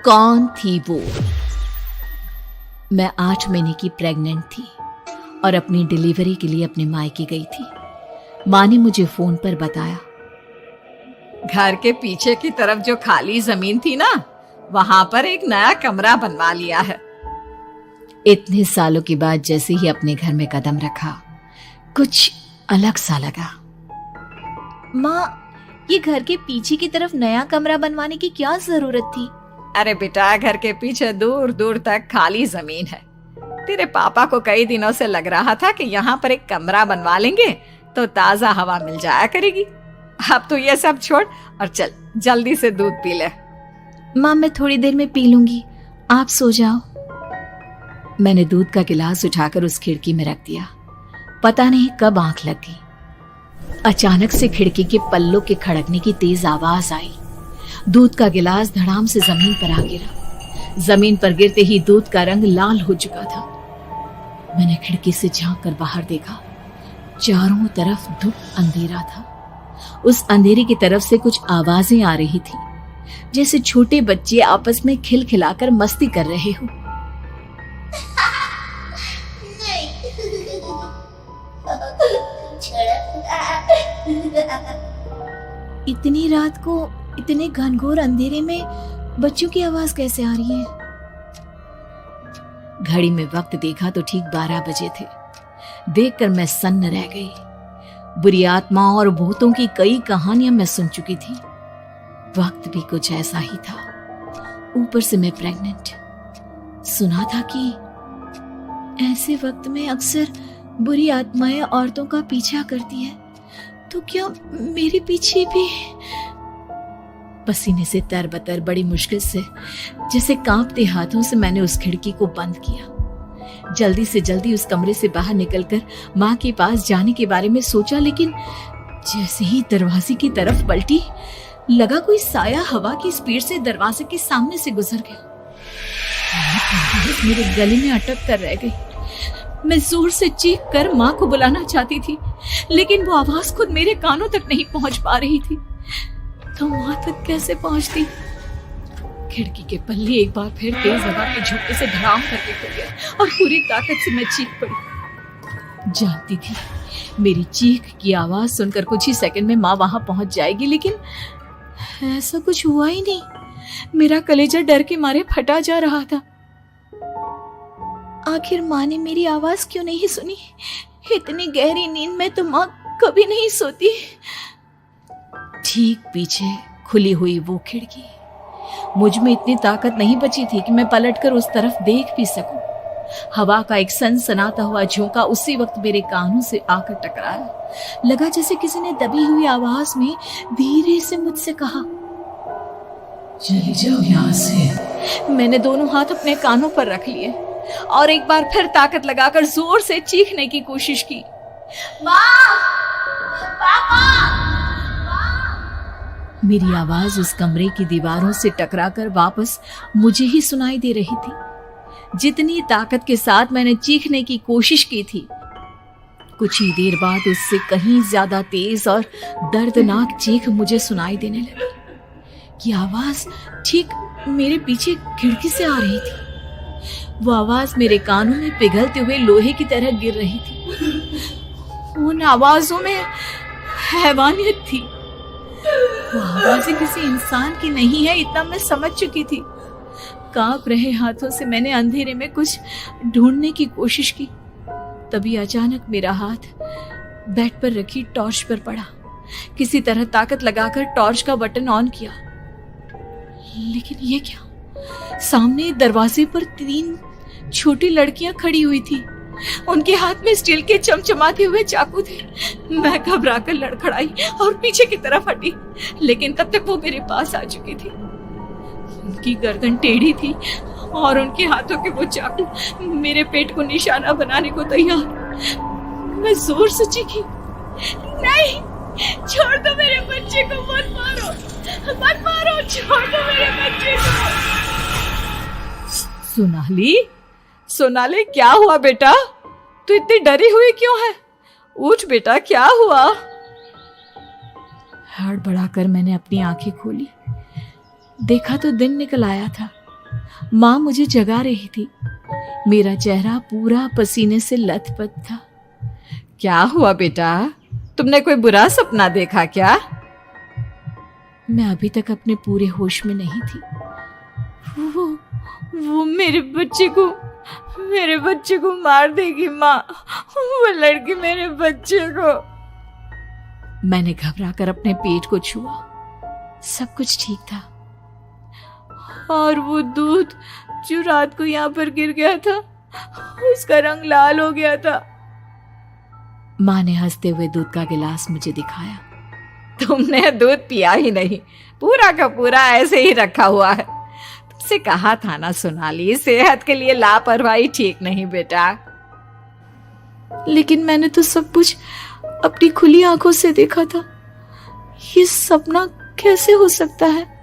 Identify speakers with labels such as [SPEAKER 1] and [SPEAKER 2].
[SPEAKER 1] कौन थी वो? मैं 8 महीने की प्रेग्नेंट थी और अपनी डिलीवरी के लिए अपने मायके गई थी। माँ ने मुझे फोन पर बताया,
[SPEAKER 2] घर के पीछे की तरफ जो खाली जमीन थी ना, वहां पर एक नया कमरा बनवा लिया है।
[SPEAKER 1] इतने सालों के बाद जैसे ही अपने घर में कदम रखा, कुछ अलग सा लगा।
[SPEAKER 3] माँ, ये घर के पीछे की तरफ नया कमरा बनवाने की क्या जरूरत थी?
[SPEAKER 2] अरे बेटा, घर के पीछे दूर दूर तक खाली जमीन है। तेरे पापा को कई दिनों से लग रहा था कि यहाँ पर एक कमरा बनवा लेंगे तो ताजा हवा मिल जाया करेगी। अब तो ये सब छोड़ और चल जल्दी से दूध पी ले।
[SPEAKER 3] माँ, मैं थोड़ी देर में पी लूंगी, आप सो जाओ।
[SPEAKER 1] मैंने दूध का गिलास उठाकर उस खिड़की में रख दिया। पता नहीं कब आंख लग गई। अचानक से खिड़की के पल्लों के खड़कने की तेज आवाज आई। दूध का गिलास धड़ाम से जमीन पर आ गिरा। जमीन पर गिरते ही दूध का रंग लाल हो चुका था। मैंने खिड़की से झांक कर बाहर देखा। चारों तरफ धुप अंधेरा था। उस अंधेरे की तरफ से कुछ आवाजें आ रही थी, जैसे छोटे बच्चे आपस में खिलखिलाकर मस्ती कर रहे हो।
[SPEAKER 3] इतनी रात को इतने घनघोर अंधेरे में बच्चों की आवाज कैसे आ रही है?
[SPEAKER 1] घड़ी में वक्त देखा तो ठीक 12 बजे थे। देखकर मैं सन्न रह गई। बुरी आत्माओं और भूतों की कई कहानियां मैं सुन चुकी थी। वक्त भी कुछ ऐसा ही था। ऊपर से मैं प्रेग्नेंट। सुना था कि
[SPEAKER 3] ऐसे वक्त में अक्सर बुरी आत्माएं औरतों का पीछा करती है, तो क्या मेरे पीछे भी?
[SPEAKER 1] पसीने से तरबतर बड़ी मुश्किल से, जैसे कांपते हाथों से मैंने उस खिड़की को बंद किया। जल्दी से जल्दी उस कमरे से बाहर निकलकर माँ के पास जाने के बारे में सोचा, लेकिन जैसे ही दरवाजे की तरफ पलटी, लगा कोई साया हवा की स्पीड से दरवाजे के सामने से गुजर गया। मेरे गले में अटक कर रह गई। मैं जोर से चीख कर माँ को बुलाना चाहती थी, लेकिन वो आवाज खुद मेरे कानों तक नहीं पहुंच पा रही थी। तो माँ तक कैसे पहुंचती? खिड़की के पल्ले एक बार फिर तेज हवा के झोंके से धड़ाम करके खुल गया और पूरी ताकत से मैं चीख पड़ी। जानती थी मेरी चीख की आवाज सुनकर कुछ ही सेकंड में माँ वहां पहुंच जाएगी, लेकिन ऐसा कुछ हुआ ही नहीं। मेरा कलेजा डर के मारे फटा जा रहा था।
[SPEAKER 3] आखिर माँ ने मेरी आवाज क्यों नहीं सुनी? इतनी गहरी नींद में तो माँ कभी नहीं सोती।
[SPEAKER 1] ठीक पीछे खुली हुई वो खिड़की। मुझ में इतनी ताकत नहीं बची थी कि मैं पलटकर उस तरफ देख भी सकूं। हवा का एक सनसनाता हुआ झोंका उसी वक्त मेरे कानों से आकर टकराया। लगा जैसे किसी ने दबी हुई आवाज में धीरे से मुझसे कहा, चली जाओ यहाँ से। मैंने दोनों हाथ अपने कानों पर रख लिए और एक बार फिर ताकत लगाकर जोर से चीखने की कोशिश की।
[SPEAKER 3] माँ! पापा!
[SPEAKER 1] मेरी आवाज उस कमरे की दीवारों से टकराकर वापस मुझे ही सुनाई दे रही थी। जितनी ताकत के साथ मैंने चीखने की कोशिश की थी, कुछ ही देर बाद उससे कहीं ज्यादा तेज और दर्दनाक चीख मुझे सुनाई देने लगी। कि आवाज ठीक मेरे पीछे खिड़की से आ रही थी। वो आवाज मेरे कानों में पिघलते हुए लोहे की तरह गिर रही थी। उन आवाजों में हैवानियत थी। वो आवाजें किसी इंसान की नहीं है, इतना मैं समझ चुकी थी। कांप रहे हाथों से मैंने अंधेरे में कुछ ढूंढने की कोशिश की। तभी अचानक मेरा हाथ बेड पर रखी टॉर्च पर पड़ा। किसी तरह ताकत लगाकर टॉर्च का बटन ऑन किया, लेकिन ये क्या? सामने दरवाजे पर 3 छोटी लड़कियां खड़ी हुई थी। उनके हाथ में स्टील के चमचमाते हुए चाकू थे। मैं घबराकर लड़खड़ाई और पीछे की तरफ हटी, लेकिन तब तक वो मेरे पास आ चुकी थी। उनकी गर्दन टेढ़ी थी और उनके हाथों के वो चाकू मेरे पेट को निशाना बनाने को तैयार। मैं जोर से चीखी, नहीं, छोड़ दो मेरे बच्चे को, मत मारो, मत मारो, छोड़ दो मेरे बच्चे को।
[SPEAKER 2] सोनाली, क्या हुआ बेटा? तू इतनी डरी हुई क्यों है? उठ बेटा, क्या हुआ?
[SPEAKER 1] हड़बड़ाकर मैंने अपनी आंखें खोली। देखा तो दिन निकल आया था। माँ मुझे जगा रही थी। मेरा चेहरा पूरा पसीने से लथपथ था।
[SPEAKER 2] क्या हुआ बेटा, तुमने कोई बुरा सपना देखा क्या?
[SPEAKER 1] मैं अभी तक अपने पूरे होश में नहीं थी।
[SPEAKER 3] वो मेरे बच्चे को मार देगी माँ। वो लड़की मेरे बच्चे को।
[SPEAKER 1] मैंने घबराकर अपने पेट को छुआ। सब कुछ ठीक था।
[SPEAKER 3] और वो दूध जो रात को यहाँ पर गिर गया था, उसका रंग लाल हो गया था।
[SPEAKER 1] माँ ने हंसते हुए दूध का गिलास मुझे दिखाया।
[SPEAKER 2] तुमने दूध पिया ही नहीं, पूरा का पूरा ऐसे ही रखा हुआ है। तुमसे कहा था ना सोनाली, सेहत के लिए लापरवाही ठीक नहीं बेटा।
[SPEAKER 3] लेकिन मैंने तो सब कुछ अपनी खुली आंखों से देखा था। ये सपना कैसे हो सकता है?